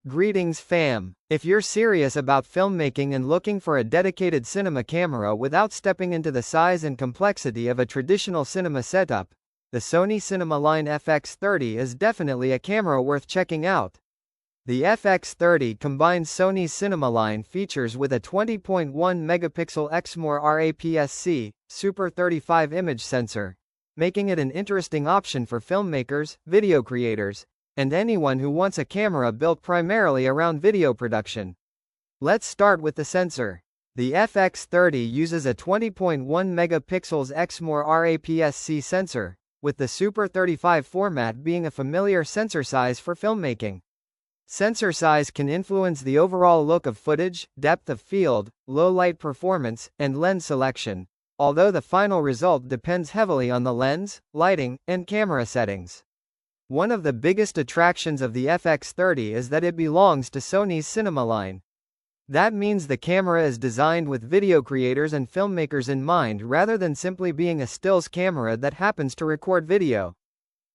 Greetings fam! If you're serious about filmmaking and looking for a dedicated cinema camera without stepping into the size and complexity of a traditional cinema setup, the Sony Cinema Line FX30 is definitely a camera worth checking out. The FX30 combines Sony's Cinema Line features with a 20.1 megapixel Exmor R APS-C, Super 35 image sensor, making it an interesting option for filmmakers, video creators, and anyone who wants a camera built primarily around video production. Let's start with the sensor. The FX30 uses a 20.1 megapixels Exmor R APS-C sensor, with the Super 35 format being a familiar sensor size for filmmaking. Sensor size can influence the overall look of footage, depth of field, low light performance, and lens selection, although the final result depends heavily on the lens, lighting, and camera settings. One of the biggest attractions of the FX30 is that it belongs to Sony's Cinema Line. That means the camera is designed with video creators and filmmakers in mind rather than simply being a stills camera that happens to record video.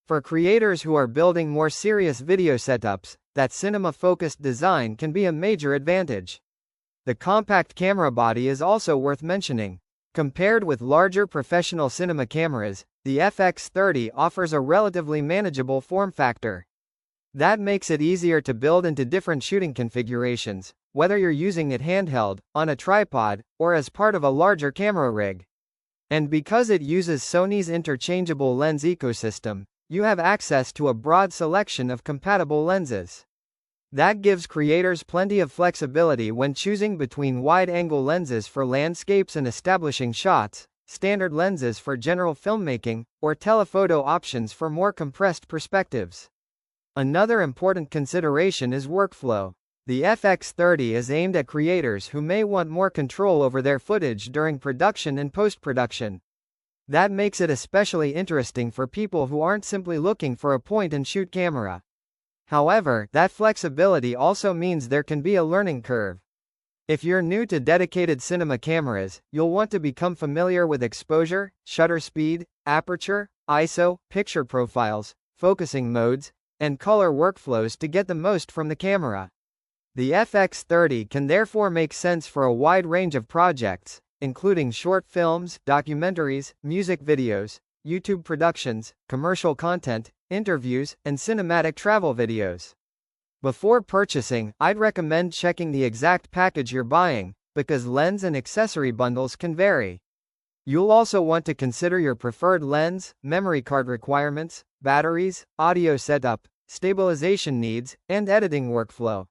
For creators who are building more serious video setups, that cinema-focused design can be a major advantage. The compact camera body is also worth mentioning. Compared with larger professional cinema cameras, the FX30 offers a relatively manageable form factor. That makes it easier to build into different shooting configurations, whether you're using it handheld, on a tripod, or as part of a larger camera rig. And because it uses Sony's interchangeable lens ecosystem, you have access to a broad selection of compatible lenses. That gives creators plenty of flexibility when choosing between wide-angle lenses for landscapes and establishing shots, standard lenses for general filmmaking, or telephoto options for more compressed perspectives. Another important consideration is workflow. The FX30 is aimed at creators who may want more control over their footage during production and post-production. That makes it especially interesting for people who aren't simply looking for a point-and-shoot camera. However, that flexibility also means there can be a learning curve. If you're new to dedicated cinema cameras, you'll want to become familiar with exposure, shutter speed, aperture, ISO, picture profiles, focusing modes, and color workflows to get the most from the camera. The FX30 can therefore make sense for a wide range of projects, including short films, documentaries, music videos, YouTube productions, commercial content, interviews, and cinematic travel videos. Before purchasing, I'd recommend checking the exact package you're buying, because lens and accessory bundles can vary. You'll also want to consider your preferred lens, memory card requirements, batteries, audio setup, stabilization needs, and editing workflow.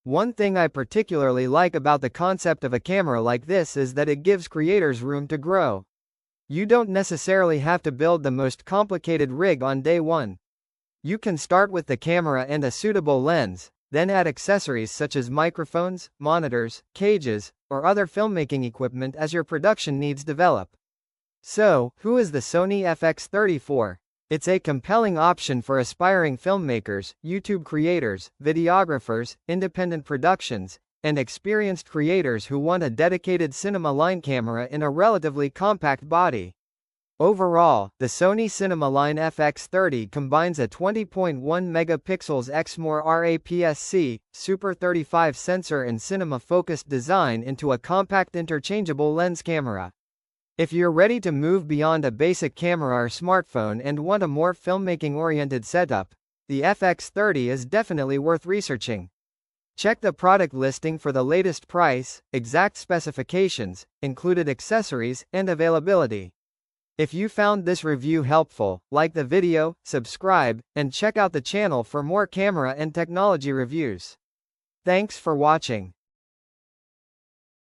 One thing I particularly like about the concept of a camera like this is that it gives creators room to grow. You don't necessarily have to build the most complicated rig on day one. You can start with the camera and a suitable lens, then add accessories such as microphones, monitors, cages, or other filmmaking equipment as your production needs develop. So, who is the Sony FX30 for? It's a compelling option for aspiring filmmakers, YouTube creators, videographers, independent productions, and experienced creators who want a dedicated cinema line camera in a relatively compact body. Overall, the Sony Cinema Line FX30 combines a 20.1 megapixels Exmor R APS-C, Super 35 sensor and cinema-focused design into a compact interchangeable lens camera. If you're ready to move beyond a basic camera or smartphone and want a more filmmaking-oriented setup, the FX30 is definitely worth researching. Check the product listing for the latest price, exact specifications, included accessories, and availability. If you found this review helpful, like the video, subscribe, and check out the channel for more camera and technology reviews. Thanks for watching.